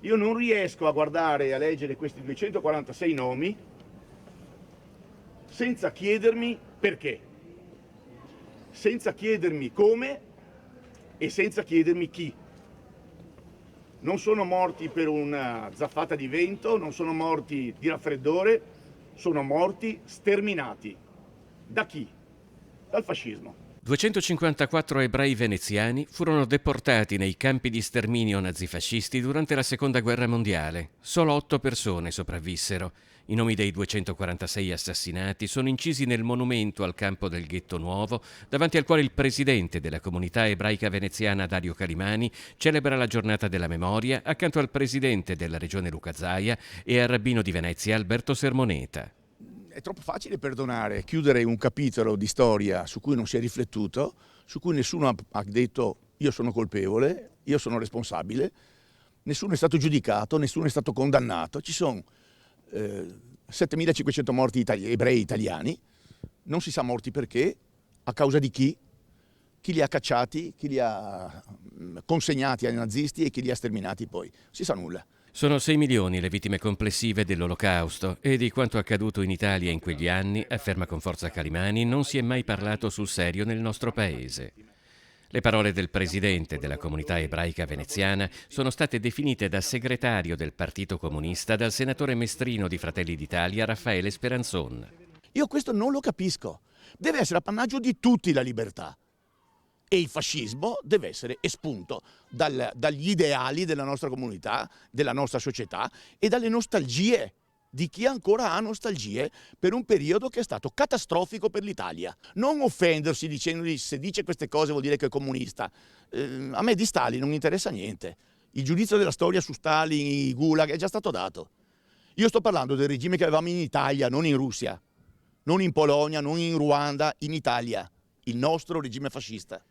Io non riesco a guardare e a leggere questi 246 nomi senza chiedermi perché, senza chiedermi come e senza chiedermi chi. Non sono morti per una zaffata di vento, non sono morti di raffreddore, sono morti sterminati. Da chi? Dal fascismo. 254 ebrei veneziani furono deportati nei campi di sterminio nazifascisti durante la Seconda Guerra Mondiale. Solo 8 persone sopravvissero. I nomi dei 246 assassinati sono incisi nel monumento al campo del Ghetto Nuovo, davanti al quale il presidente della comunità ebraica veneziana Dario Calimani celebra la giornata della memoria accanto al presidente della regione Luca Zaia e al rabbino di Venezia Alberto Sermoneta. È troppo facile perdonare, chiudere un capitolo di storia su cui non si è riflettuto, su cui nessuno ha detto io sono colpevole, io sono responsabile, nessuno è stato giudicato, nessuno è stato condannato. Ci sono 7.500 morti ebrei italiani, non si sa morti perché, a causa di chi li ha cacciati, chi li ha consegnati ai nazisti e chi li ha sterminati poi. Non si sa nulla. Sono 6 milioni le vittime complessive dell'Olocausto e di quanto accaduto in Italia in quegli anni, afferma con forza Calimani, non si è mai parlato sul serio nel nostro paese. Le parole del presidente della comunità ebraica veneziana sono state definite da segretario del Partito Comunista dal senatore mestrino di Fratelli d'Italia Raffaele Speranzon. Io questo non lo capisco. Deve essere appannaggio di tutti la libertà. E il fascismo deve essere espunto dagli ideali della nostra comunità, della nostra società e dalle nostalgie di chi ancora ha nostalgie per un periodo che è stato catastrofico per l'Italia. Non offendersi dicendo se dice queste cose vuol dire che è comunista. A me di Stalin non mi interessa niente. Il giudizio della storia su Stalin, i Gulag è già stato dato. Io sto parlando del regime che avevamo in Italia, non in Russia, non in Polonia, non in Ruanda, in Italia. Il nostro regime fascista.